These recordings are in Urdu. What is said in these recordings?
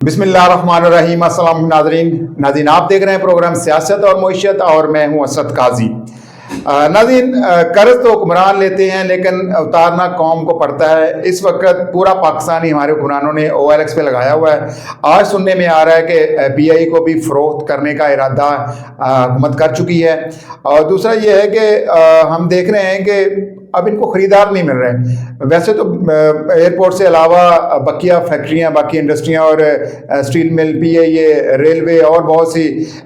بسم اللہ الرحمن الرحیم۔ السلام ناظرین آپ دیکھ رہے ہیں پروگرام سیاست اور معیشت اور میں ہوں اسد قاضی۔ ناظرین، قرض تو حکمران لیتے ہیں لیکن اتارنا قوم کو پڑتا ہے۔ اس وقت پورا پاکستانی ہمارے حکمرانوں نے OLX پہ لگایا ہوا ہے۔ آج سننے میں آ رہا ہے کہ PI کو بھی فروخت کرنے کا ارادہ حکومت کر چکی ہے۔ اور دوسرا یہ ہے کہ ہم دیکھ رہے ہیں کہ اب ان کو خریدار نہیں مل رہے۔ ویسے تو ایئرپورٹ سے علاوہ بقیہ فیکٹریاں، باقی انڈسٹریاں اور اسٹیل مل PI، یہ ریلوے اور بہت سی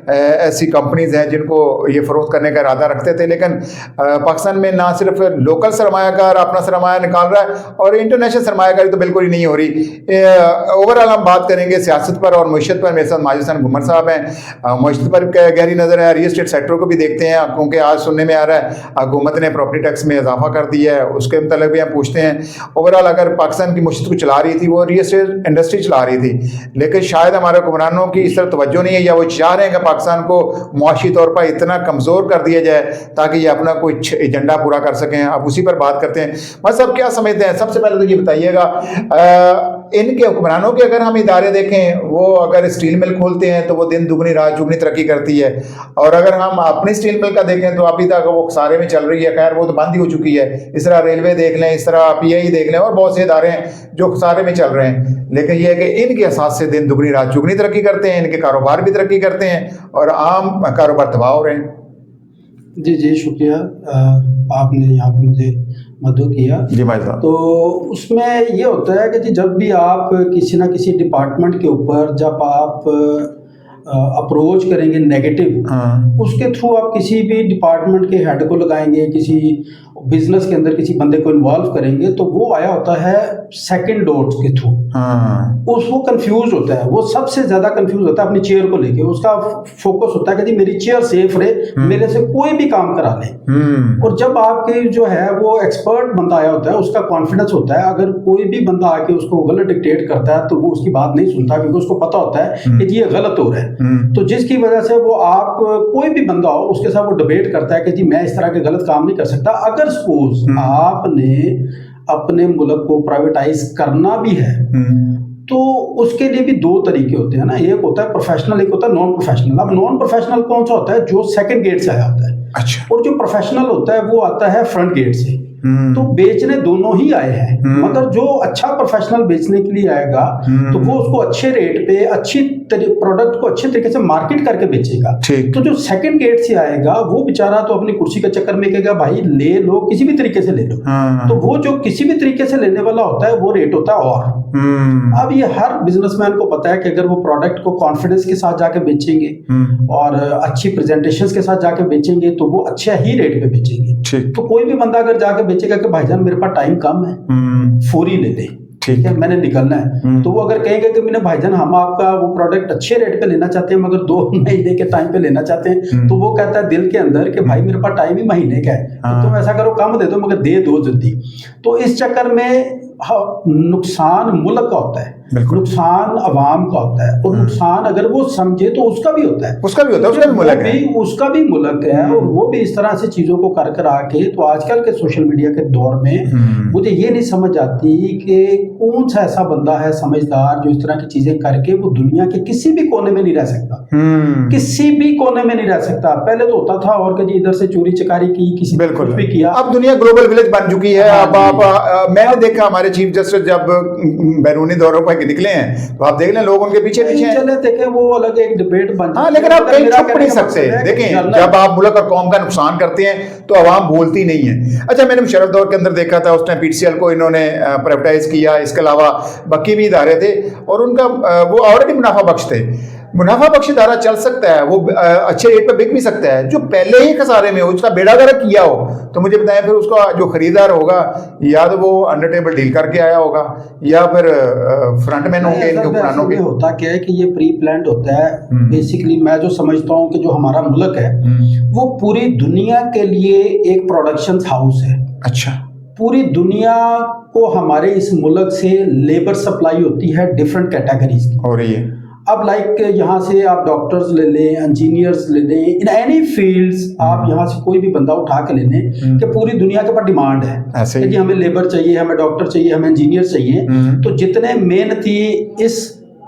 ایسی کمپنیز ہیں جن کو یہ فروخت کرنے کا ارادہ رکھتے تھے، لیکن پاکستان میں نہ صرف لوکل سرمایہ کار اپنا سرمایہ نکال رہا ہے اور انٹرنیشنل سرمایہ کاری تو بالکل ہی نہیں ہو رہی۔ اوورآل ہم بات کریں گے سیاست پر اور معیشت پر۔ میرے ساتھ ماجد حسین گھمر صاحب ہیں۔ معیشت پر گہری نظر ہے، ریل اسٹیٹ سیکٹر کو بھی دیکھتے ہیں کیونکہ آج سننے میں آ رہا ہے حکومت نے پراپرٹی ٹیکس میں اضافہ کر دیا ہے، اس کے متعلق بھی ہم پوچھتے ہیں۔ اوورآل اگر پاکستان کی معیشت کو چلا رہی تھی وہ ریل اسٹیٹ انڈسٹری چلا رہی تھی، لیکن شاید ہمارے حکمرانوں کی اس طرح توجہ نہیں ہے، یا وہ چاہ رہے ہیں کہ پاکستان کو معاشی طور پر اتنا کمزور کر دیا جائے تاکہ یہ اپنا کوئی ایجنڈا پورا کر سکیں۔ اب اسی پر بات کرتے ہیں۔ مطلب کیا سمجھتے ہیں؟ سب سے پہلے تو یہ بتائیے گا، ان کے حکمرانوں کے اگر ہم ادارے دیکھیں، وہ اگر اسٹیل مل کھولتے ہیں تو وہ دن دگنی رات چگنی ترقی کرتی ہے، اور اگر ہم اپنی اسٹیل مل کا دیکھیں تو ابھی تک وہ خسارے میں چل رہی ہے۔ خیر وہ تو بند ہی ہو چکی ہے۔ اس طرح ریلوے دیکھ لیں، اس طرح PI دیکھ لیں، اور بہت سے ادارے ہیں جو خسارے میں چل رہے ہیں، لیکن یہ ہے کہ ان کے اساس سے دن دگنی رات چگنی ترقی کرتے ہیں، ان کے کاروبار بھی ترقی کرتے ہیں اور عام کاروبار تباہ ہو رہے ہیں۔ جی شکریہ، آپ نے یہاں پہ مجھے مدعو کیا۔ جی بھائی صاحب، تو اس میں یہ ہوتا ہے کہ جب بھی آپ کسی نہ کسی ڈپارٹمنٹ کے اوپر جب آپ اپروچ کریں گے نیگیٹو، اس کے تھرو آپ کسی بھی ڈپارٹمنٹ کے ہیڈ کو لگائیں گے، کسی بزنس کے اندر کسی بندے کو انوالو کریں گے، تو وہ آیا ہوتا ہے سیکنڈ ڈوٹس کے تھرو۔ وہ کنفیوز ہوتا ہے، وہ سب سے زیادہ کنفیوز ہوتا ہے اپنی چیئر کو لے کے۔ اس کا فوکس ہوتا ہے کہ جی میری چیئر سیف رہے، میرے سے کوئی بھی کام کرا لیں۔ اور جب آپ کے جو ہے وہ ایکسپرٹ بندہ آیا ہوتا ہے، اس کا کانفیڈنس ہوتا ہے، اگر کوئی بھی بندہ آ کے اس کو غلط ڈکٹیٹ کرتا ہے تو وہ اس کی بات نہیں سنتا، کیونکہ اس کو پتا ہوتا ہے کہ جی یہ غلط ہو رہا ہے۔ تو جس کی وجہ سے وہ آپ کوئی بھی بندہ ہو اس کے ساتھ وہ ڈبیٹ کرتا ہے کہ جی میں اس طرح کے غلط کام نہیں کر سکتا۔ اگر سپوز آپ نے اپنے ملک کو پرائیویٹائز کرنا بھی ہے تو اس کے لیے بھی دو طریقے ہوتے ہیں نا، ایک ہوتا ہے پروفیشنل، ایک ہوتا ہے نان پروفیشنل۔ اب نان پروفیشنل کون سا ہوتا ہے؟ جو سیکنڈ گیٹ سے آیا ہوتا ہے، اور جو پروفیشنل ہوتا ہے وہ آتا ہے فرنٹ گیٹ سے۔ تو بیچنے دونوں ہی آئے ہیں، مگر جو اچھا پروفیشنل بیچنے کے لیے آئے گا تو وہ اس کو اچھے ریٹ پہ اچھی پروڈکٹ کو اچھے طریقے سے مارکیٹ کر کے بیچے گا۔ تو جو سیکنڈ گیٹ سے آئے گا وہ بیچارہ تو اپنی کرسی کے چکر میں کہے گا بھائی لے لو، کسی بھی طریقے سے لے لو۔ تو وہ جو کسی بھی طریقے سے لینے والا ہوتا ہے وہ ریٹ ہوتا ہے اور۔ اب یہ ہر بزنس مین کو پتا ہے کہ اگر وہ پروڈکٹ کو کانفیڈنس کے ساتھ جا کے بیچیں گے اور اچھی پریزنٹیشنز کے ساتھ جا کے بیچیں گے تو وہ اچھا ہی ریٹ پہ بیچیں گے۔ تو کوئی بھی بندہ اگر جا کے بیچے گا کہ بھائی جان میرے پاس ٹائم کم ہے، فوری لے لیں، ٹھیک ہے میں نے نکلنا ہے، تو وہ اگر کہیں گے کہ میں نے بھائی جان ہم آپ کا وہ پروڈکٹ اچھے ریٹ پہ لینا چاہتے ہیں مگر 2 مہینے کے ٹائم پہ لینا چاہتے ہیں، تو وہ کہتا ہے دل کے اندر کہ بھائی میرے پاس ٹائم ہی مہینے کا ہے، تو تم ایسا کرو کم دے دو مگر دے دو جلدی۔ تو اس چکر میں نقصان ملک کا ہوتا ہے، نقصان عوام کا ہوتا ہے، اور نقصان اگر وہ سمجھے تو اس کا بھی ہوتا ہے، اس کا بھی ملک ہے، اور وہ بھی اس طرح سے چیزوں کو کر آ کے۔ تو آج کل کے سوشل میڈیا کے دور میں مجھے یہ نہیں سمجھ آتی کہ کون سا ایسا بندہ ہے سمجھدار جو اس طرح کی چیزیں کر کے وہ دنیا کے کسی بھی کونے میں نہیں رہ سکتا، کسی بھی کونے میں نہیں رہ سکتا۔ پہلے تو ہوتا تھا اور کہ جی ادھر سے چوری چکاری کی، کسی نے کچھ بھی کیا۔ اب دنیا گلوبل ولیج بن چکی ہے۔ اب میں نے دیکھا ہمارے چیف جسٹس جب بیرونی دوروں پر نکلے ہیں تو آپ دیکھ لیں لوگ ان کے پیچھے چلے دیکھیں، وہ الگ ایک ڈبیٹ بن جاتی ہے، لیکن آپ کہیں چھپ نہیں سکتے۔ دیکھیں جب آپ ملک اور قوم کا نقصان کرتے ہیں تو عوام بولتی نہیں ہے۔ اچھا میں نے مشرف دور کے اندر دیکھا تھا، اس نے PTCL کو انہوں نے پرائیویٹائز کیا، اس کے علاوہ باقی بھی ادارے تھے اور ان کا وہ آلریڈی منافع بخش تھے۔ منافع بخش ادارہ چل سکتا ہے، وہ اچھے ریٹ پہ بک بھی سکتا ہے۔ جو پہلے ہی خسارے میں اس کا بیڑا گرک کیا ہو تو مجھے بتائیں پھر اس کا جو خریدار ہوگا یا تو وہ انڈر ٹیبل ڈیل کر کے آیا ہوگا یا پھر فرنٹ مین ہوں گے ان کے حکمرانوں کے۔ ہوتا کیا ہے کہ یہ پری پلانڈ ہوتا ہے بیسیکلی۔ میں جو سمجھتا ہوں کہ جو ہمارا ملک ہے وہ پوری دنیا کے لیے ایک پروڈکشن ہاؤس ہے۔ اچھا، پوری دنیا کو ہمارے اس ملک سے لیبر سپلائی ہوتی ہے ڈفرینٹ کیٹیگریز کی ہو رہی ہے۔ اب لائک یہاں سے آپ ڈاکٹرز لے لیں، انجینئرز لے لیں، ان اینی فیلڈز آپ یہاں سے کوئی بھی بندہ اٹھا کے لے لیں کہ پوری دنیا کے اوپر ڈیمانڈ ہے کہ ہمیں لیبر چاہیے، ہمیں ڈاکٹر چاہیے، ہمیں انجینئر چاہیے۔ تو جتنے محنتی اس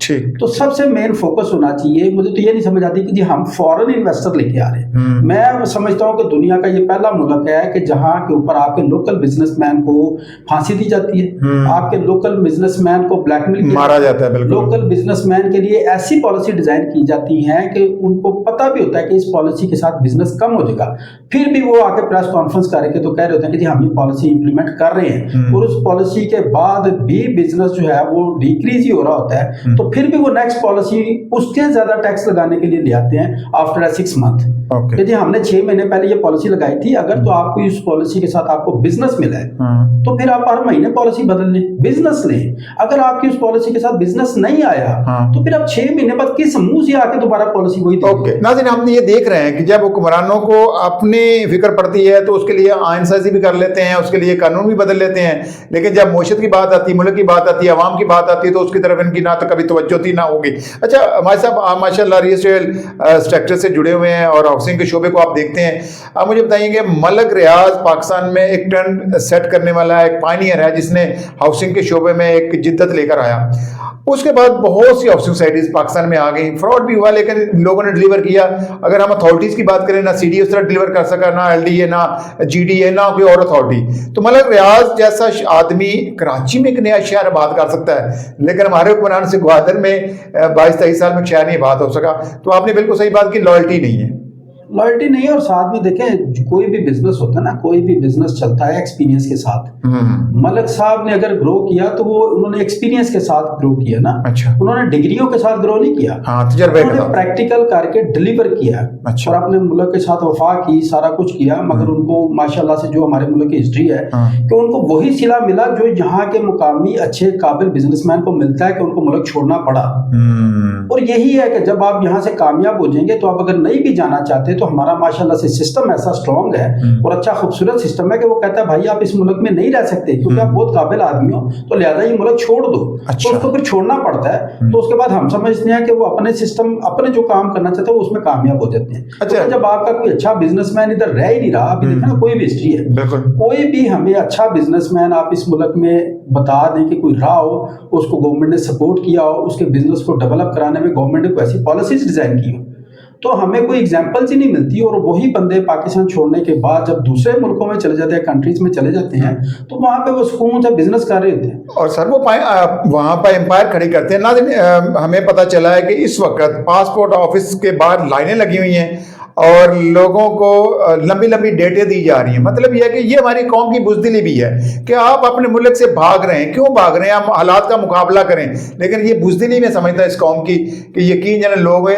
ٹھیک. تو سب سے مین فوکس ہونا چاہیے. مجھے تو یہ نہیں سمجھ آتی کہ جی ہم فورن انویسٹر لے کے آ رہے ہیں. میں سمجھتا ہوں کہ دنیا کا یہ پہلا ملک ہے کہ جہاں کے اوپر آپ کے لوکل بزنس مین کو پھانسی دی جاتی ہے, آپ کے لوکل بزنس مین کو بلیک میل مارا جاتا ہے. بالکل. لوکل بزنس مین کے لیے ایسی پالیسی ڈیزائن کی جاتی ہیں کہ ان کو پتہ بھی ہوتا ہے کہ اس پالیسی کے ساتھ بزنس کم ہو جائے گا, پھر بھی وہ آ کے پریس کانفرنس کر کے تو کہہ رہے ہوتے ہیں کہ جی ہم یہ پالیسی امپلیمنٹ کر رہے ہیں, اور اس پالیسی کے بعد بھی بزنس جو ہے وہ ڈیکریز ہی ہو رہا ہوتا ہے, تو پھر بھی وہ نیکسٹ پالیسی اس کے زیادہ ٹیکس لگانے کے لیے لے آتے ہیں آفٹر 6 month. کہ جی ہم نے 6 مہینے پہلے یہ پالیسی لگائی تھی, اگر تو آپ کو اس پالیسی کے ساتھ آپ کو بزنس ملا ہے تو پھر آپ ہر مہینے پالیسی بدل لیں, بزنس لیں. اگر آپ کی اس پالیسی کے ساتھ بزنس نہیں آیا تو پھر آپ 6 مہینے بعد کس منہ سے آ کے دوبارہ پالیسی وہی دیں. ناظرین, ہم یہ دیکھ رہے ہیں کہ جب حکمرانوں کو اپنی فکر پڑتی ہے تو اس کے لیے آئین سازی بھی کر لیتے ہیں, اس کے لیے قانون بھی بدل لیتے ہیں, لیکن جب معیشت کی بات آتی ہے, ملک کی بات آتی ہے, عوام کی بات آتی ہے, تو اس کی طرف ان کی نہ تو کبھی توجہ تھی نہ ہوگی. اچھا ہمارے صاحب, آپ ماشاء اللہ ریل سیکٹر سے جڑے ہوئے ہیں اور ہاؤسنگ کے شعبے کو آپ دیکھتے ہیں. آپ مجھے بتائیں گے, ملک ریاض پاکستان میں ایک ٹرینڈ سیٹ کرنے والا ایک پائنیئر ہے جس نے ہاؤسنگ کے شعبے میں ایک جدت لے کر آیا. اس کے بعد بہت سی ہاؤسنگ سوسائٹیز پاکستان میں آ گئی, فراڈ بھی ہوا لیکن لوگوں نے ڈیلیور کیا. اگر ہم اتھارٹیز کی بات کریں, نہ سی ڈی اس طرح ڈیلیور کر سکا, نہ ایل ڈی اے, نہ جی ڈی اے, نہ کوئی اور اتھارٹی. تو ملک ریاض جیسا آدمی کراچی میں ایک نیا شہر آباد کر سکتا ہے, لیکن ہمارے حکمران سے گوادر میں 22-23 سال میں شہر نہیں آباد ہو سکا. تو آپ نے بالکل صحیح بات کی, لائلٹی نہیں ہے. لائلٹی نہیں ہے, اور ساتھ میں دیکھیں کوئی بھی بزنس ہوتا ہے نا, کوئی بھی بزنس چلتا ہے ایکسپیرینس کے ساتھ. ملک صاحب نے اگر گرو کیا تو وہ انہوں نے ایکسپیرینس کے ساتھ گرو کیا نا. اچھا. انہوں نے ڈگریوں کے ساتھ گرو نہیں کیا, تجربے انہوں نے پریکٹیکل کر کے ڈلیور کیا. اچھا. اور اپنے ملک کے ساتھ وفا کی, سارا کچھ کیا, مگر ان کو ماشاءاللہ سے جو ہمارے ملک کی ہسٹری ہے کہ ان کو وہی صلہ ملا جو یہاں کے مقامی اچھے قابل بزنس مین کو ملتا ہے کہ ان کو ملک چھوڑنا پڑا. اور یہی ہے کہ جب آپ یہاں سے کامیاب ہو جائیں گے تو آپ اگر نہیں بھی جانا چاہتے تو ہمارا ماشاءاللہ سے سسٹم ایسا اسٹرانگ ہے اور اچھا خوبصورت سسٹم ہے کہ وہ کہتا ہے بھائی آپ اس ملک میں نہیں رہ سکتے کیونکہ آپ بہت قابل آدمی ہو, تو لہذا یہ ملک چھوڑ دو. تو اس کو پھر چھوڑنا پڑتا ہے. تو اس کے بعد ہم سمجھتے ہیں کہ وہ اپنے سسٹم, اپنے جو کام کرنا چاہتے ہیں وہ اس میں کامیاب ہو جاتے ہیں. اچھا. جب آپ کا کوئی اچھا بزنس مین ادھر رہ ہی نہیں رہا, ابھی دیکھنا کوئی بھی ہسٹری ہے, کوئی بھی ہمیں اچھا بزنس مین آپ اس ملک میں بتا دیں کہ کوئی رہا ہو, اس کو گورنمنٹ نے سپورٹ کیا ہو, اس کے بزنس کو ڈیولپ کرانے میں گورنمنٹ نے کوئی ایسی پالیسیز ڈیزائن کی ہو, تو ہمیں کوئی ایگزامپلس ہی نہیں ملتی. اور وہی بندے پاکستان چھوڑنے کے بعد جب دوسرے ملکوں میں چلے جاتے ہیں, کنٹریز میں چلے جاتے ہیں, تو وہاں پہ وہ سکون سے بزنس کر رہے ہوتے ہیں اور سر وہ وہاں پہ امپائر کھڑی کرتے ہیں. ناظرین, ہمیں پتہ چلا ہے کہ اس وقت پاسپورٹ آفس کے باہر لائنیں لگی ہوئی ہیں اور لوگوں کو لمبی لمبی ڈیٹیں دی جا رہی ہیں. مطلب یہ ہے کہ یہ ہماری قوم کی بزدلی بھی ہے کہ آپ اپنے ملک سے بھاگ رہے ہیں. کیوں بھاگ رہے ہیں؟ ہم حالات کا مقابلہ کریں. لیکن یہ بزدلی میں سمجھتا ہے اس قوم کی کہ یقین جانے لوگ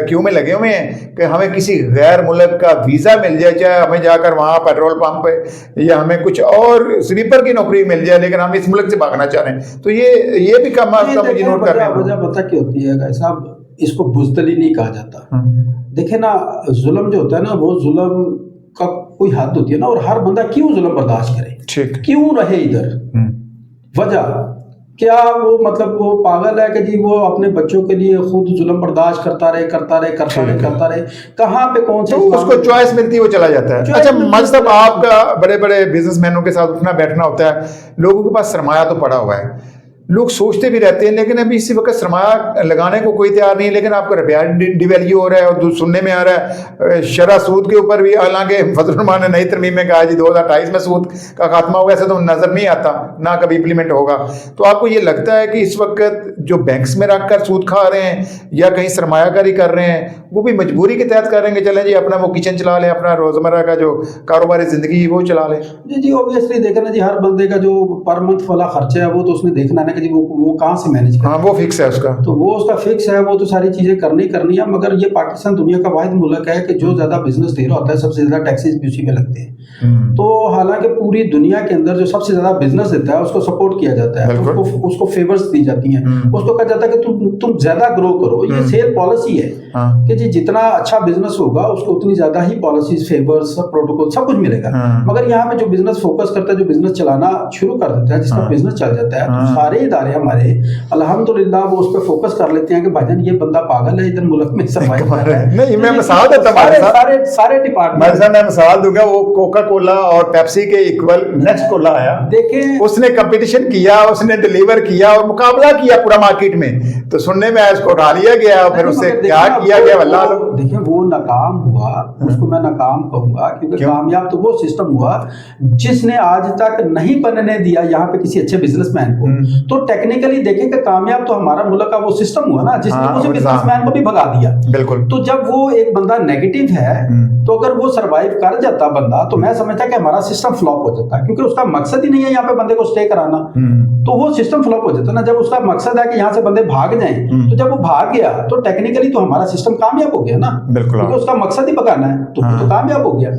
کیوں میں لگے ہوئے ہیں کہ ہمیں کسی غیر ملک کا ویزا مل جائے, چاہے ہمیں جا کر وہاں پیٹرول پمپ پہ یا ہمیں کچھ اور سویپر کی نوکری مل جائے, لیکن ہم اس ملک سے بھاگنا چاہ رہے ہیں. تو یہ بھی کم از کم مجھے نوٹ کرنا ہے. وجہ پتہ کیا ہوتی ہے صاحب, اس کو بزدلی نہیں کہا جاتا. دیکھیں نا, ظلم جو ہوتا ہے نا, وہ ظلم کا کوئی حد ہوتی ہے نا, اور ہر بندہ کیوں ظلم برداشت کرے, کیوں رہے ادھر. وجہ کیا وہ مطلب وہ پاگل ہے کہ جی وہ اپنے بچوں کے لیے خود ظلم برداشت کرتا رہے, کہاں پہ کون سے اس کو چوائس ملتی ہے وہ چلا جاتا ہے. اچھا مطلب آپ کا بڑے بڑے بزنس مینوں کے ساتھ اٹھنا بیٹھنا ہوتا ہے, لوگوں کے پاس سرمایہ تو پڑا ہوا ہے, لوگ سوچتے بھی رہتے ہیں, لیکن ابھی اسی وقت سرمایہ لگانے کو کوئی تیار نہیں ہے. لیکن آپ کا روپیہ ڈیویلیو ہو رہا ہے اور سننے میں آ رہا ہے شرح سود کے اوپر بھی, حالانکہ فضل الرحمان نے نئی ترمیم میں کہا جی 2028 میں سود کا خاتمہ ہوگا, ایسا تو نظر نہیں آتا, نہ کبھی امپلیمنٹ ہوگا. تو آپ کو یہ لگتا ہے کہ اس وقت جو بینکس میں رکھ کر سود کھا رہے ہیں یا کہیں سرمایہ کاری کر رہے ہیں وہ بھی مجبوری کے تحت کر رہے ہیں کہ چلیں جی اپنا وہ کچن چلا لیں, اپنا روزمرہ کا جو کاروباری زندگی وہ چلا لیں؟ جی اوبویسلی دیکھیں نا جی, ہر بندے کا جو پر منتھ والا خرچہ ہے وہ تو اس نے دیکھنا ہے کہ جی وہ کہاں سے مینیج کرنا. ہاں وہ فکس ہے اس کا, تو وہ اس کا فکس ہے, وہ تو ساری چیزیں کرنی ہے. مگر یہ پاکستان دنیا کا واحد ملک ہے کہ جو زیادہ بزنس دے رہا ہوتا ہے سب سے زیادہ ٹیکسز بھی اسی پہ لگتے ہیں. تو حالانکہ پوری دنیا کے اندر جو سب سے زیادہ بزنس دیتا ہے اس کو سپورٹ کیا جاتا ہے, اس کو فیورز دی جاتی ہیں, اس کو کہا جاتا ہے کہ تم زیادہ گرو کرو. یہ سیل پالیسی ہے کہ جی جتنا اچھا بزنس ہوگا اس کو اتنی زیادہ ہی پالیسیز، فیورز، پروٹوکول سب کچھ ملے گا، مگر یہاں پہ جو بزنس فوکس کرتا ہے، جو بزنس چلانا شروع کر دیتا ہے، جس کا بزنس چل جاتا ہے، تو سارے ادارے ہمارے الحمدللہ وہ اس پہ فوکس کر لیتے ہیں کہ بھائی جان یہ بندہ پاگل ہے، ادھر ملک میں سروائیو کر رہا ہے۔ نہیں، میں مثال دیتا ہوں، سارے ڈپارٹمنٹ میں مثال دوں گا، وہ کوکا کولا اور پیپسی کے ایکول نیکسٹ کولا آیا، دیکھیں اس نے کمپٹیشن کیا، اس نے ڈیلیور کیا اور مقابلہ کیا پورا مارکیٹ میں، تو سننے میں اس کو اٹھا لیا گیا، پھر اس سے کیا کیا گیا واللہ لوگ۔ دیکھیں وہ ناکام ہوا، اس کو میں ناکام کہوں گا، کیونکہ کامیاب تو وہ سسٹم ہوا جس نے آج تک نہیں بننے دیا یہاں پہ کسی اچھے بزنس مین کو۔ تو ٹیکنیکلی دیکھیں کہ کامیاب تو ہمارا ملک کا وہ سسٹم ہوا نا جس نے اس بزنس مین کو بھی بھگا دیا۔ بالکل۔ تو جب وہ ایک بندہ نیگیٹو ہے تو اگر وہ سروائیو کر جاتا بندہ، تو میں سمجھتا کہ ہمارا سسٹم فلاپ ہو جاتا ہے، کیونکہ اس کا مقصد ہی نہیں ہے یہاں پہ بندے کو اسٹے کرانا، تو وہ سسٹم فلاپ ہو جاتا ہے نا۔ جب اس کا مقصد ہے کہ یہاں سے بندے بھاگ جائیں، تو جب وہ بھاگ گیا تو ٹیکنیکلی تو ہمارا سسٹم کامیاب ہو گیا نا، کیونکہ اس کا مقصد ہی بھگانا ہے، تو کامیاب ہو گیا۔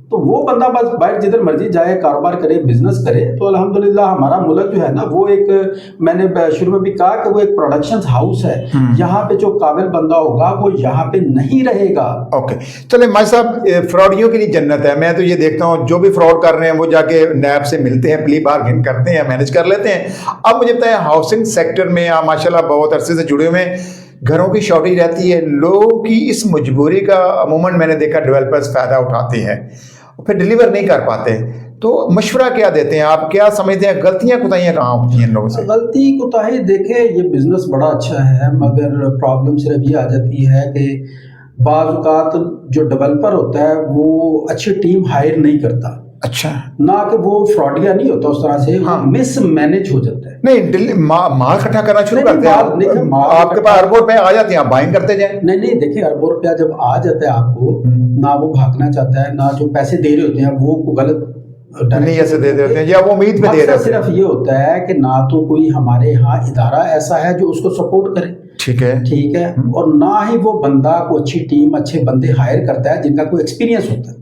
تو وہ بندہ بس باہر جدھر مرضی جائے، کاروبار کرے، بزنس کرے، تو الحمدللہ ہمارا ملک جو ہے نا وہ ایک، میں نے شروع میں بھی کہا کہ وہ ایک پروڈکشن ہاؤس ہے، یہاں پہ جو قابل بندہ ہوگا وہ یہاں پہ نہیں رہے گا۔ اوکے، چلیں مائی صاحب، فراڈیوں کے لیے جنت ہے، میں تو یہ دیکھتا ہوں جو بھی فراڈ کر رہے ہیں وہ جا کے نیب سے ملتے ہیں، پلی بارگین کرتے ہیں، مینج کر لیتے ہیں۔ اب مجھے بتائیں ہاؤسنگ سیکٹر میں آپ ماشاءاللہ بہت عرصے سے جڑے ہوئے ہیں، گھروں کی شارٹیج رہتی ہے، لوگوں کی اس مجبوری کا عموماً میں نے دیکھا ڈیولپرز فائدہ اٹھاتے ہیں، پھر ڈیلیور نہیں کر پاتے، تو مشورہ کیا دیتے ہیں آپ؟ کیا سمجھتے ہیں غلطیاں کوتاہیاں کہاں ہوتی ہیں ان لوگوں سے؟ غلطی کوتاہی دیکھیں، یہ بزنس بڑا اچھا ہے، مگر پرابلم صرف یہ آ جاتی ہے کہ بعض اوقات جو ڈیولپر ہوتا ہے وہ اچھی ٹیم ہائر نہیں کرتا۔ اچھا، نہ کہ وہ فراڈیا نہیں ہوتا اس طرح سے، مس مینج ہو جاتا ہے۔ نہیں، مال اکٹھا کرنا شروع کرتے ہیں آپ کے پاس اربوں روپے آ جاتے ہیں، آپ بائنگ کرتے جائیں۔ نہیں دیکھیں، اربوں روپیہ جب آ جاتا ہے آپ کو، نہ وہ بھاگنا چاہتا ہے، نہ جو پیسے دے رہے ہوتے ہیں وہ غلط نیت سے دے دیتے ہیں یا وہ امید پہ دے رہے ہیں۔ صرف یہ ہوتا ہے کہ نہ تو کوئی ہمارے ہاں ادارہ ایسا ہے جو اس کو سپورٹ کرے، ٹھیک ہے، اور نہ ہی وہ بندہ کو اچھی ٹیم، اچھے بندے ہائر کرتا ہے جن کا کوئی ایکسپیرینس ہوتا ہے۔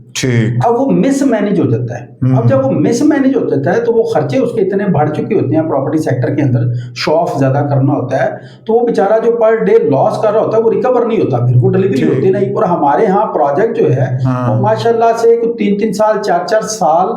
اب وہ مس مینج ہو جاتا ہے۔ اب جب وہ مس مینج ہو جاتا ہے تو وہ خرچے اس کے اتنے بڑھ چکے ہوتے ہیں پراپرٹی سیکٹر کے اندر، شو آف زیادہ کرنا ہوتا ہے، تو وہ بیچارہ جو پر ڈے لاس کر رہا ہوتا ہے وہ ریکور نہیں ہوتا، پھر وہ ڈلیوری ہوتی نہیں۔ اور ہمارے ہاں پروجیکٹ جو ہے وہ ماشاءاللہ سے 3 سال 4 سال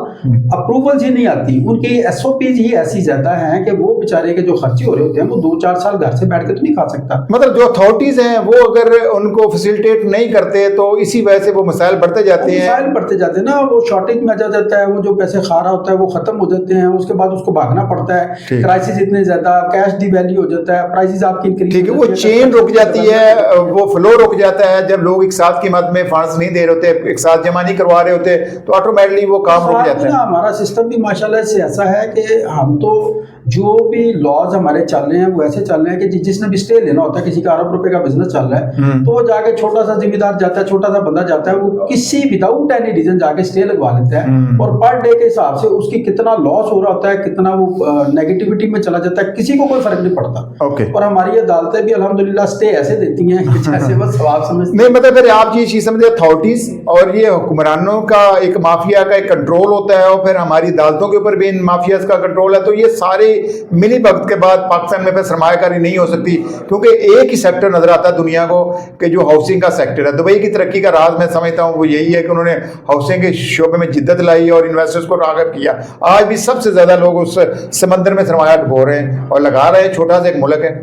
اپروولز ہی نہیں آتی، ان کی ایس او پیز ہی ایسی زیادہ ہیں کہ وہ بیچارے کے جو خرچے ہو رہے ہوتے ہیں وہ 2-4 سال گھر سے بیٹھ کے تو نہیں کھا سکتا۔ مطلب جو اتھارٹیز ہیں وہ اگر ان کو فیسیلیٹیٹ نہیں کرتے تو اسی وجہ سے وہ مسائل بڑھتے جاتے ہیں، بڑھتے جاتے ہیں نا، وہ شارٹیج میں آ جاتا ہے، وہ جو پیسے کھا رہا ہوتا ہے وہ ختم ہو جاتے ہیں، اس کے بعد اس کو بھاگنا پڑتا ہے، کرائسس اتنے زیادہ، کیش ڈی ویلیو ہو جاتا ہے، پرائسز آپ کی انکریز، وہ چین رک جاتی ہے، وہ فلو رک جاتا ہے، جب لوگ ایک ساتھ کی مد میں فنڈز نہیں دے رہے ہوتے، ایک ساتھ جمع نہیں کروا رہے ہوتے تو آٹومیٹلی وہ کام رک جاتا ہے۔ ہمارا سسٹم بھی ماشاءاللہ سے ایسا ہے کہ ہم تو جو بھی لاز ہمارے چل رہے ہیں وہ ایسے چل رہے ہیں کہ جس نے بھی اسٹے لینا ہوتا ہے، کسی کا ارب روپے کا بزنس چل رہا ہے تو وہ جا کے چھوٹا سا ذمہ دار جاتا ہے، چھوٹا سا بندہ جاتا ہے، وہ کسی وداؤٹ اینی ریزن جا کے اسٹے لگوا لیتا ہے، اور پر ڈے کے حساب سے اس کی کتنا لاس ہو رہا ہوتا ہے، کتنا وہ نیگیٹیوٹی میں چلا جاتا ہے، کسی کو کوئی فرق نہیں پڑتا۔ اور ہماری عدالتیں بھی الحمدللہ اسٹے ایسے دیتی ہیں جیسے بس ثواب سمجھتے نہیں، مطلب پھر آپ یہ چیز سمجھتے اتھارٹیز اور یہ حکمرانوں کا ایک مافیا کا ایک کنٹرول ہوتا ہے، اور پھر ہماری عدالتوں کے اوپر بھی ان مافیاز کا کنٹرول ہے، تو یہ سارے ملی وقت کے بعد پاکستان میں پھر سرمایہ کاری نہیں ہو سکتی، کیونکہ ایک ہی سیکٹر نظر آتا ہے دنیا کو کہ جو ہاؤسنگ کا سیکٹر ہے۔ دبئی کی ترقی کا راز میں سمجھتا ہوں وہ یہی ہے کہ انہوں نے ہاؤسنگ کے شعبے میں جدت لائی اور انویسٹرز کو راغب کیا۔ آج بھی سب سے زیادہ لوگ اس سمندر میں سرمایہ ڈبو رہے ہیں اور لگا رہے ہیں، چھوٹا سا ایک ملک ہے۔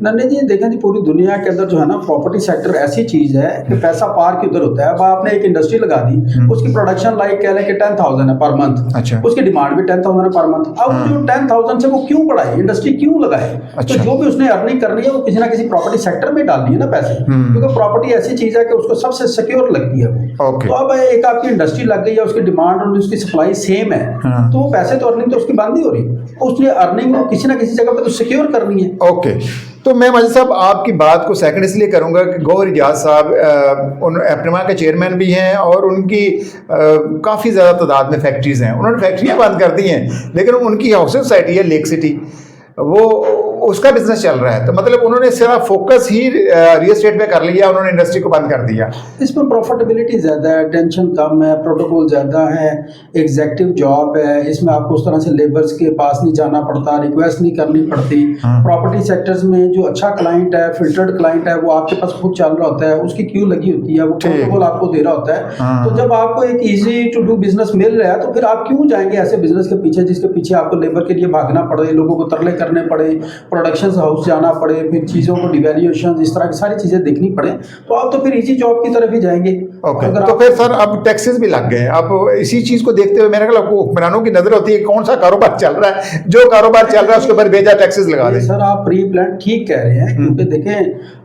نہیں جی، دیکھیں جی، پوری دنیا کے اندر جو ہے نا پراپرٹی سیکٹر ایسی چیز ہے کہ پیسہ پار کی ادھر ہوتا ہے۔ اب آپ نے ایک انڈسٹری لگا دی، اس کی پروڈکشن لائک کہہ لیں کہ 10,000 ہے پر منتھ، اس کی ڈیمانڈ بھی 10,000 ہے پر منتھ۔ اب جو 10,000 سے وہ کیوں بڑھائے، انڈسٹری کیوں لگائے؟ تو جو بھی اس نے ارننگ کرنی ہے وہ کسی نہ کسی پراپرٹی سیکٹر میں ڈالنی ہے نا پیسے، کیونکہ پراپرٹی ایسی چیز ہے کہ اس کو سب سے سیکیور لگتی ہے۔ تو اب ایک آپ کی انڈسٹری لگ گئی ہے، اس کی ڈیمانڈ اور اس کی سپلائی سیم ہے، تو وہ پیسے تو ارننگ تو اس کی بند ہی ہو رہی ہے، اس لیے ارننگ کسی نہ کسی جگہ پہ تو سیکیور کرنی ہے۔ اوکے، تو میں ماجد صاحب آپ کی بات کو سیکنڈ اس لیے کروں گا کہ گوہر اجاز صاحب ایپٹما کے چیئرمین بھی ہیں اور ان کی کافی زیادہ تعداد میں فیکٹریز ہیں، انہوں نے فیکٹریاں بند کر دی ہیں، لیکن ان کی ہاؤسنگ سوسائٹی ہے لیک سٹی، وہ اس کا بزنس چل رہا ہے. تو مطلب انہوں نے صرف فوکس ہی ریل اسٹیٹ پہ کر لیا, انہوں نے انڈسٹری کو بند کر دیا. اس میں پروفٹیبلٹی زیادہ ہے, ٹینشن کم ہے, پروٹوکول زیادہ ہے, ایگزیکٹو جاب ہے, اس میں آپ کو اس طرح سے لیبرز کے پاس نہیں جانا پڑتا, ریکویسٹ نہیں کرنی پڑتی. پراپرٹی سیکٹرز میں جو اچھا کلائنٹ ہے, فلٹرڈ کلائنٹ ہے, وہ آپ کے پاس خود چل رہا ہوتا ہے, اس کی کیو لگی ہوتی ہے, وہ پروٹوکول آپ کو دے رہا ہوتا ہے. تو جب آپ کو ایک ایزی ٹو ڈو بزنس مل رہا ہے تو پھر آپ کیوں جائیں گے ایسے بزنس کے پیچھے جس کے پیچھے آپ کو لیبر کے لیے بھاگنا پڑے, لوگوں کو ترلے کرنے پڑے, پروڈکشن ہاؤس جانا پڑے, پھر چیزوں کو ڈیویلیوشن اس طرح کی ساری چیزیں دیکھنی پڑے, تو آپ تو پھر ایزی جاب کی طرف ہی جائیں گے. تو پھر سر اب ٹیکسز بھی لگ گئے. اب اسی چیز کو دیکھتے ہوئے میرے خیال حکمرانوں کی نظر ہوتی ہے کون سا کاروبار چل رہا ہے, جو کاروبار چل رہا ہے اس کے اوپر بیجا ٹیکسز لگا دیں. سر آپ پری پلان ٹھیک کہہ رہے ہیں, کیونکہ دیکھیں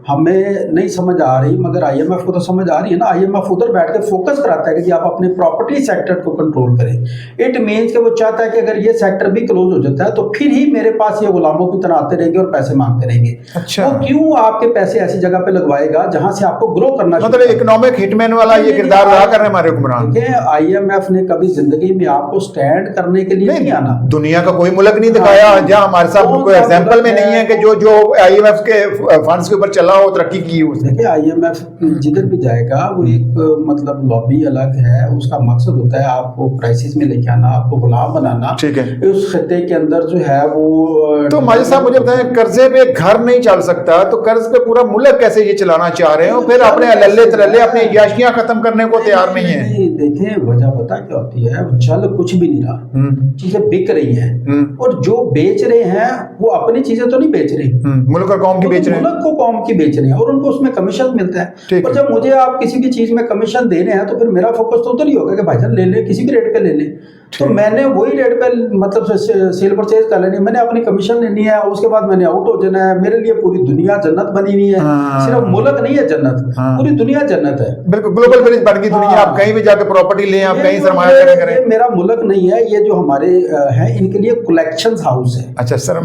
ہمیں نہیں سمجھ آ رہی, مگر آئی ایم ایف کو تو سمجھ آ رہی ہے نا. آئی ایم ایف ادھر بیٹھ کے فوکس کراتا ہے کہ جی آپ اپنے پراپرٹی سیکٹر کو کنٹرول کریں. اٹ مینس کہ وہ چاہتا ہے کہ اگر یہ سیکٹر بھی کلوز ہو جاتا ہے تو پھر ہی میرے پاس یہ غلاموں کی طرح آتے رہیں گے اور پیسے مانگتے رہیں گے. اچھا, وہ کیوں آپ کے پیسے ایسی جگہ پہ لگوائے گا جہاں سے آپ کو گرو کرنا, مطلب اکنامک ہٹ مین والا یہ کردار ادا کر رہے ہیں ہمارے حکمران. دیکھیں آئی ایم ایف نے کبھی زندگی میں آپ کو سٹینڈ کرنے کے لیے نہیں آنا. دنیا کا کوئی ملک نہیں دکھایا جہاں ہمارے ساتھ کوئی ایگزامپل میں نہیں ہے کہ جو آئی ایم ایف کے فنڈز کے اوپر چلا ہو ترقی کی. دیکھیں آئی ایم ایف جدھر بھی جائے گا وہ ایک مطلب لابی الگ ہے, اس کا مقصد ہوتا ہے آپ کو کرائسس میں لے کے آنا, آپ کو غلام بنانا. ٹھیک ہے, اس خطے کے اندر جو ہے وہ. تو ماجد صاحب مجھے بتائیں, قرضے پہ گھر نہیں چل سکتا تو قرض پہ پورا ملک کیسے یہ چلانا چاہ رہے ہیں, اور پھر اپنے للے ترلے اپنی عیاشیاں ختم کرنے کو تیار نہیں ہیں. دیکھیں وجہ پتہ کیا ہوتی ہے, چل کچھ بھی نہیں رہا, چیزیں بک رہی ہیں, اور جو بیچ رہے ہیں وہ اپنی چیزیں تو نہیں بیچ رہے, ملک اور قوم کی بیچ رہے ہیں, ملک کو قوم کی بیچ رہے ہیں, اور ان کو اس میں کمیشن ملتا ہے. اور جب مجھے آپ کسی بھی چیز میں کمیشن دینے ہیں تو پھر میرا فوکس تو ادھر ہی ہوگا کہ بھائی جان لے لیں, کسی بھی ریٹ پہ لے لیں. تو میں نے وہی ریٹ پہ مطلب سیل پرچیز کر لینی, میں نے اپنی کمیشن لینی ہے, اس کے بعد میں نے آؤٹ ہو جانا ہے. میرے لیے پوری دنیا جنت بنی ہوئی ہے, صرف ملک نہیں ہے جنت, پوری دنیا جنت ہے. بالکل گلوبل ولیج بن گئی دنیا, آپ کہیں بھی جا کے پراپرٹی لیں, آپ کہیں سرمایہ کاری کریں. یہ میرا ملک نہیں ہے, یہ جو ہمارے ہیں ان کے لیے کلیکشن ہاؤس ہے. اچھا سر,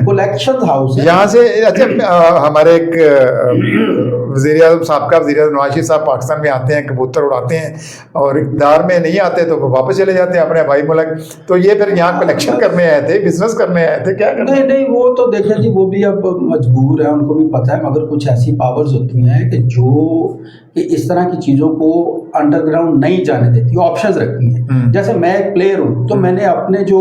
کلیکشن ہاؤس ہے یہاں سے. اچھا ہمارے ایک وزیر اعظم سابقہ وزیر اعظم نواز شریف صاحب پاکستان میں آتے ہیں, کبوتر اڑاتے ہیں, اور اقتدار میں نہیں آتے تو وہ واپس چلے جاتے ہیں اپنے بھائی ملک. تو یہ پھر یہاں کلیکشن کرنے آئے تھے, بزنس کرنے آئے تھے, کیا کرنے؟ نہیں وہ تو دیکھیں جی وہ بھی اب مجبور ہے, ان کو بھی پتہ ہے, مگر کچھ ایسی پاورز ہوتی ہیں کہ جو کہ اس طرح کی چیزوں کو انڈر گراؤنڈ نہیں جانے دیتی, آپشنز رکھتی ہیں. جیسے میں ایک پلیئر ہوں تو میں نے اپنے جو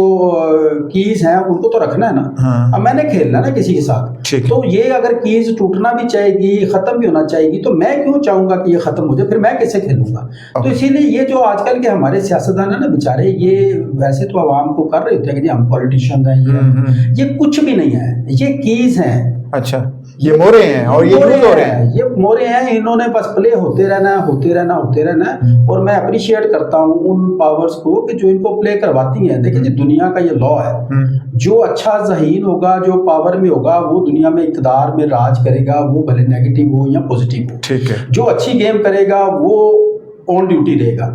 کیز ہیں ان کو تو رکھنا ہے نا, اب میں نے کھیلنا نا کسی کے ساتھ, تو یہ اگر کیز ٹوٹنا بھی چاہے گی, ختم بھی ہونا چاہے گی, تو میں کیوں چاہوں گا کہ یہ ختم ہو جائے, پھر میں کیسے کھیلوں گا. تو اسی لیے یہ جو آج کل کے ہمارے سیاستدان ہیں نا بیچارے, یہ ویسے تو عوام کو کر رہے ہوتے ہیں کہ جی ہم پولیٹیشین ہیں, یہ کچھ بھی نہیں ہے, یہ کیز ہیں. اچھا یہ مورے ہیں اور یہ یوز ہو رہے ہیں, یہ مورے ہیں, انہوں نے بس پلے ہوتے رہنا ہے, ہوتے رہنا, ہوتے رہنا ہے. اور میں اپریشیٹ کرتا ہوں ان پاورز کو کہ جو ان کو پلے کرواتی ہیں. دیکھیں جی دنیا کا یہ لا ہے, جو اچھا ذہین ہوگا, جو پاور میں ہوگا, وہ دنیا میں اقتدار میں راج کرے گا, وہ بھلے نیگیٹو ہو یا پوزیٹیو ہو. ٹھیک ہے, جو اچھی گیم کرے گا وہ آن ڈیوٹی رہے گا,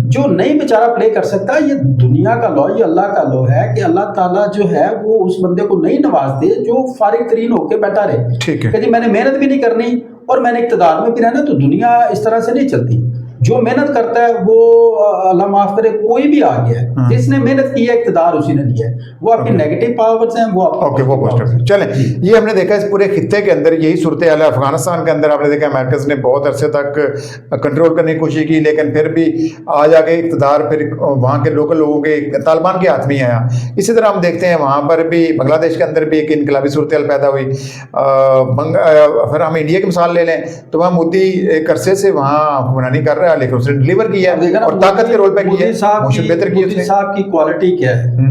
جو نہیں بیچارہ پلے کر سکتا. یہ دنیا کا لا, یہ اللہ کا لا ہے کہ اللہ تعالیٰ جو ہے وہ اس بندے کو نہیں نوازتے جو فارغ ترین ہو کے بیٹھا رہے. ٹھیک ہے, کہ جی میں نے محنت بھی نہیں کرنی اور میں نے اقتدار میں بھی رہنا. تو دنیا اس طرح سے نہیں چلتی. جو محنت کرتا ہے وہ اللہ معاف کرے کوئی بھی آ گیا ہے, جس نے محنت کی ہے اقتدار اسی نے دیا ہے. وہ آپ کی نیگیٹو پاورز ہیں, وہ آپ چلیں. یہ ہم نے دیکھا اس پورے خطے کے اندر یہی صورتحال ہے. افغانستان کے اندر آپ نے دیکھا امریکہ نے بہت عرصے تک کنٹرول کرنے کی کوشش کی, لیکن پھر بھی آ جا کے اقتدار پھر وہاں کے لوکل لوگوں کے طالبان کے ہاتھ میں آیا. اسی طرح ہم دیکھتے ہیں وہاں پر بھی بنگلہ دیش کے اندر بھی ایک انقلابی صورتحال پیدا ہوئی. پھر ہم انڈیا کی مثال لے لیں تو وہاں مودی ایک عرصے سے وہاں حکمرانی کر رہا ہے, لیکن اس نے ڈیلیور کیا اور طاقت کے رول پہ کیا, موشن بہتر کی. مودی صاحب کی کوالٹی کیا ہے؟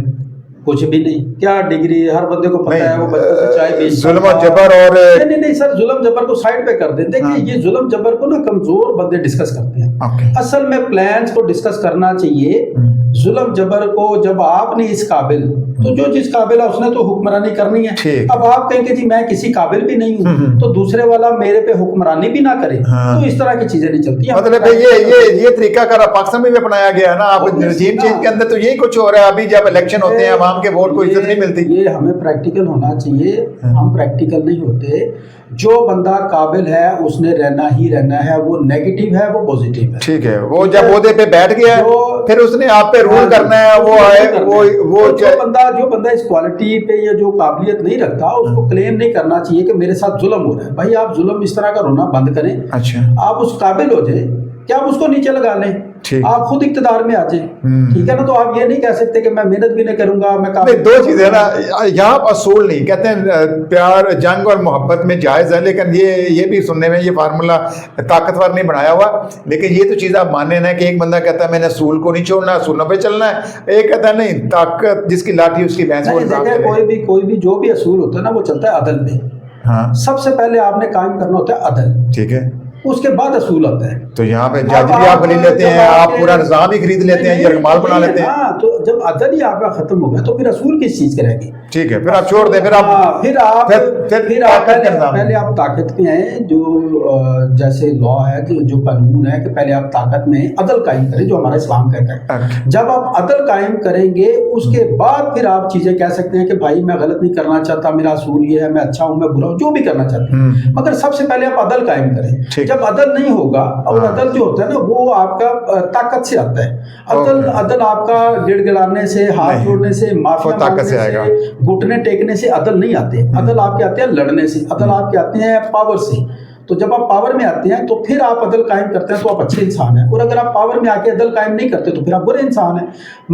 کچھ بھی نہیں. کیا ڈگری, ہر بندے کو پتہ ہے وہ بچوں سے چائے بیچتا, ظلم و جبر. اور نہیں سر, ظلم جبر کو سائڈ پہ کر دیں. دیکھیں یہ ظلم جبر کو نا کمزور بندے ڈسکس کرتے ہیں. اصل میں پلانز کو ڈسکس کرنا چاہیے. ظلم جبر کو جب آپ نے اس قابل, تو جو جس قابل ہے اس نے تو حکمرانی کرنی ہے. اب آپ کہیں کہ جی میں کسی قابل بھی نہیں ہوں تو دوسرے والا میرے پہ حکمرانی بھی نہ کرے, تو اس طرح کی چیزیں نہیں چلتی. مطلب یہ طریقہ کار پاکستان میں بھی اپنایا گیا ہے نا. آپ رجیم چینج کے اندر تو یہی کچھ ہو رہا ہے. ابھی جب الیکشن ہوتے ہیں عوام کے ووٹ کو عزت نہیں ملتی. یہ ہمیں پریکٹیکل ہونا چاہیے, ہم پریکٹیکل نہیں ہوتے. جو بندہ قابل ہے اس نے رہنا ہی رہنا ہے, وہ نیگیٹو ہے وہ پازیٹیو ہے. ٹھیک ہے, وہ جب عہدے پہ بیٹھ گیا پھر اس نے آپ پہ رول کرنا ہے, وہ آئے وہ جو بندہ اس کوالٹی پہ یا جو قابلیت نہیں رکھتا اس کو کلیم نہیں کرنا چاہیے کہ میرے ساتھ ظلم ہو رہا ہے. بھائی آپ ظلم اس طرح کا رونا بند کریں. اچھا, آپ اس قابل ہو جائیں کہ آپ اس کو نیچے لگا لیں, آپ خود اقتدار میں آ جائیں. ٹھیک ہے نا, تو آپ یہ نہیں کہہ سکتے کہ میں محنت بھی نہیں کروں گا. میں دو چیزیں نا یہاں اصول نہیں کہتے ہیں, پیار جنگ اور محبت میں جائز ہے, لیکن یہ بھی سننے میں یہ فارمولا طاقتور نہیں بنایا ہوا. لیکن یہ تو چیز آپ ماننے نا کہ ایک بندہ کہتا ہے میں نے اصول کو نہیں چھوڑنا, اصولوں پہ چلنا ہے, ایک کہتا ہے نہیں طاقت جس کی لاٹھی اس کی بھینس. کوئی بھی جو بھی اصول ہوتا ہے نا وہ چلتا ہے عدل میں. ہاں, سب سے پہلے آپ نے قائم کرنا ہوتا ہے عدل. ٹھیک ہے, اس کے بعد اصول ہوتا ہے. تو یہاں پہ جج بھی آپ خرید لیتے ہیں, آپ پورا نظام ہی خرید لیتے ہیں, یرغمال بنا لیتے ہیں. ہاں, تو جب عدل ہی آپ کا ختم ہو گیا تو پھر اصول کس چیز کے رہ گئی. ٹھیک ہے, پھر آپ چھوڑ دیں, پھر آپ پہلے آپ طاقت میں آئیں, جو جیسے لا ہے, جو قانون ہے کہ پہلے آپ طاقت میں عدل قائم کریں, جو ہمارا اسلام کہتا ہے. جب آپ عدل قائم کریں گے اس کے بعد پھر آپ چیزیں کہہ سکتے ہیں کہ بھائی میں غلط نہیں کرنا چاہتا, میرا اصول یہ ہے, میں اچھا ہوں, میں برا ہوں, جو بھی کرنا چاہتے ہیں. مگر سب سے پہلے آپ عدل قائم کریں. جب عدل نہیں ہوگا, اور عدل جو ہوتا ہے نا وہ آپ کا طاقت سے آتا ہے. عدل آپ کا گڑ گڑانے سے, ہاتھ جوڑنے سے, معافی مانگنے سے, گھٹنے ٹیکنے سے عدل نہیں آتے. عدل آپ کے آتے ہیں لڑنے سے, عدل آپ کے آتے ہیں پاور سے. تو جب آپ پاور میں آتے ہیں تو پھر آپ عدل قائم کرتے ہیں تو آپ اچھے انسان ہیں, اور اگر آپ پاور میں آ کے عدل قائم نہیں کرتے تو پھر آپ برے انسان ہیں.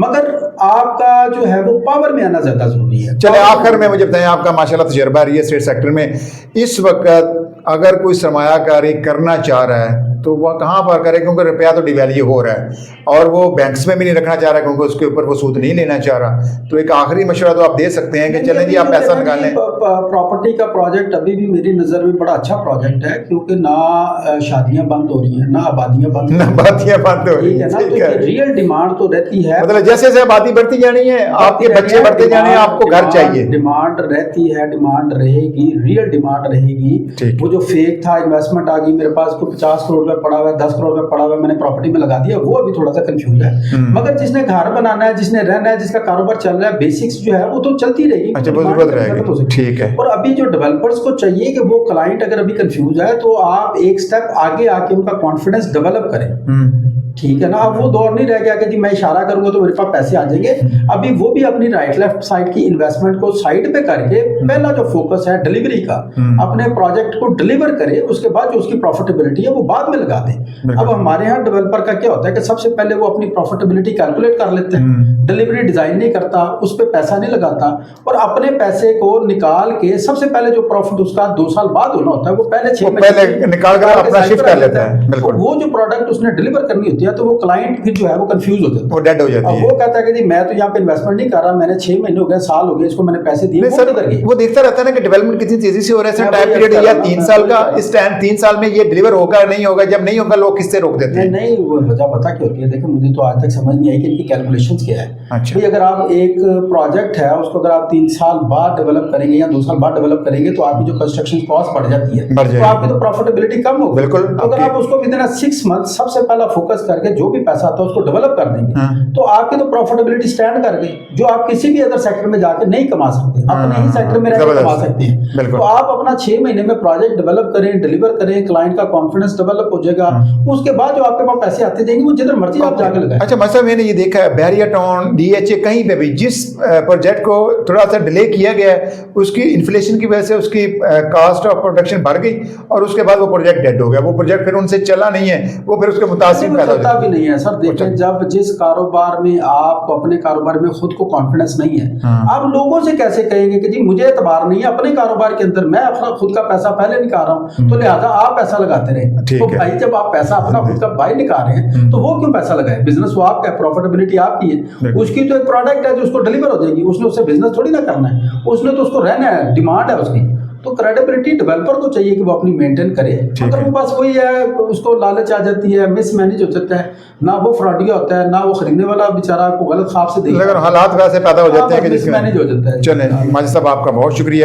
مگر آپ کا جو ہے وہ پاور میں آنا زیادہ ضروری ہے. چلے آخر میں مجھے بتائیں, آپ کا ماشاءاللہ تجربہ ریل اسٹیٹ سیکٹر میں, اس وقت اگر کوئی سرمایہ کاری کرنا چاہ رہا ہے تو وہ کہاں پر کرے, کیونکہ روپیہ تو ڈیویلیو ہو رہا ہے اور وہ بینکس میں بھی نہیں رکھنا چاہ رہا کیونکہ اس کے اوپر وہ سود نہیں لینا چاہ رہا. تو ایک آخری مشورہ تو آپ دے سکتے ہیں کہ چلیں جی آپ پیسہ نکالیں. پراپرٹی کا پروجیکٹ ابھی بھی میری نظر میں بڑا اچھا پروجیکٹ ہے, کیونکہ نہ شادیاں بند ہو رہی ہیں, نہ آبادیاں بند ہو رہی ہیں. ریئل ڈیمانڈ تو رہتی ہے, مطلب جیسے جیسے آبادی بڑھتی جانی ہے, آپ کے بچے بڑھتے جانے ہیں, آپ کو گھر چاہیے. ڈیمانڈ رہتی ہے, ڈیمانڈ رہے گی, ریئل ڈیمانڈ رہے گی. وہ جو فیک تھا, انویسٹمنٹ آ گئی, میرے پاس کو 50 کروڑ روپے پڑا ہوا ہے, 10 کروڑ روپے پڑا ہوا ہے, میں نے پراپرٹی میں لگا دیا, وہ ابھی تھوڑا سا کنفیوز ہے. مگر جس نے گھر بنانا ہے, جس نے رہنا ہے, جس کا کاروبار چل رہا ہے, بیسکس جو ہے وہ تو چلتی رہے گی. اچھا, وہ ضرورت رہے گی. ٹھیک ہے. اور ابھی جو ڈیولپرز کو چاہیے کہ وہ کلائنٹ اگر ابھی کنفیوز ہے تو آپ ایک سٹیپ آگے آ کے ان کا کانفیڈنس ڈیولپ کریں. ٹھیک ہے نا, اب وہ دور نہیں رہ گیا کہ جی میں اشارہ کروں گا تو میرے پاس پیسے آ جائیں گے. ابھی وہ بھی اپنی رائٹ لیفٹ سائڈ کی انویسٹمنٹ کو سائڈ پہ کر کے پہلا جو فوکس ہے ڈلیوری کا, اپنے پروجیکٹ کو ڈلیور کرے, اس کے بعد جو اس کی پروفیٹیبلٹی ہے وہ بعد میں لگا دیں. اب ہمارے یہاں ڈیولپر کا کیا ہوتا ہے کہ سب سے پہلے وہ اپنی پروفیٹیبلٹی کیلکولیٹ کر لیتے ہیں, ڈلیوری ڈیزائن نہیں کرتا, اس پہ پیسہ نہیں لگاتا, اور اپنے پیسے کو نکال کے سب سے پہلے جو پروفٹ اس کا 2 سال بعد ہونا ہوتا ہے وہ پہلے 6 مہینے نکال کر اپنا شفٹ کر لیتا ہے. وہ جو پروڈکٹ اس نے ڈلیور کرنی ہوتی ہے تو وہ کلائنٹ پھر جو ہے وہ کنفیوز ہو جاتا ہے, وہ ڈیڈ ہو جاتی ہے. وہ کہتا ہے کہ جی میں تو یہاں پہ انویسٹمنٹ نہیں کر رہا, میں نے 6 مہینے ہو گئے, سال ہو گئے, اس کو میں نے پیسے دیے. وہ دیکھتا رہتا ہے نا کہ ڈیولپمنٹ کتنی تیزی سے ہو رہا ہے. ٹائم پیریڈ یا 3 سال کا, اس ٹائم 3 سال میں یہ ڈلیور ہوگا نہیں ہوگا, جب نہیں ہوگا لوگ کس سے روک دیتے ہیں. نہیں, وہ وجہ پتہ کیا ہوتی ہے, دیکھیں مجھے تو آج تک سمجھ نہیں آئی کہ ان کی کیلکولیشنز کیا ہے. بھائی اگر آپ ایک پروجیکٹ ہے اس کو اگر آپ 3 سال بعد ڈیولپ کریں گے یا 2 سال بعد ڈیولپ کریں گے تو آپ کی جو کنسٹرکشن کاسٹ بڑھ جاتی ہے, تو آپ کی تو پروفیٹیبلٹی کم ہوگی. بالکل. اگر آپ اس کو ودن 6 منتھ سب سے پہلا فوکس کر کے جو بھی پیسہ آتا ہے اس کو ڈیولپ کر دیں گے تو آپ کی تو پروفیٹیبلٹی اسٹینڈ کر گئی, جو آپ کسی بھی ادر سیکٹر میں جا کے نہیں کما سکتے, اپنے ہی سیکٹر میں رہ کے کما سکتے ہیں. تو آپ اپنا 6 مہینے میں پروجیکٹ ڈیولپ کریں, ڈیلیور کریں, کلائنٹ کا کانفیڈنس ڈیولپ ہو جائے گا, اس کے بعد جو آپ کے پاس پیسے آتے جائیں گے وہ جدھر مرضی آپ جا کے لگائیں. اچھا, مثلا میں نے یہ دیکھا ہے بحریہ ٹاؤن, ڈی ایچ اے, کہیں پہ بھی جس پروجیکٹ کو تھوڑا سا ڈیلے کیا گیا ہے اس کی انفلیشن کی وجہ سے اس کی کاسٹ آف پروڈکشن بڑھ گئی اور اس کے بعد وہ پروجیکٹ ڈیڈ ہو گیا. وہ پروجیکٹ پھر ان سے چلا نہیں ہے, وہ پھر اس کے متاثر پیدا ہوتا بھی نہیں ہے. سر دیکھیں, جب جس کاروبار میں آپ کو اپنے کاروبار میں خود کو کانفیڈنس نہیں ہے, آپ لوگوں سے کیسے کہیں گے کہ جی مجھے اعتبار نہیں ہے اپنے کاروبار کے اندر, میں اپنا خود کا پیسہ پہلے نکال رہا ہوں تو لہٰذا آپ پیسہ لگاتے رہیں. تو بھائی جب آپ پیسہ اپنا خود کا باہر نکال رہے ہیں تو وہ کیوں پیسہ لگائے؟ بزنس وہ آپ کا ہے, پروفیٹیبلٹی آپ کی ہے, اس کی تو ایک پروڈکٹ ہے جو اس کو ڈلیور ہو جائے گی, اس نے اس سے بزنس تھوڑی نہ کرنا ہے, اس نے تو اس کو رہنا ہے, ڈیمانڈ ہے اس کی. تو کریڈیبلٹی ڈیولپر کو چاہیے کہ وہ اپنی مینٹین کرے. اگر وہ بس وہی ہے, اس کو لالچ آ جاتی ہے, مس مینیج ہو جاتا ہے, نہ وہ فراڈیا ہوتا ہے, نہ وہ خریدنے والا بیچارہ کو غلط خواب سے دیکھ, حالات ویسے پیدا ہو جاتے ہیں کہ مس مینیج ہو جاتا ہے. چلیں ماجد صاحب, آپ کا بہت شکریہ.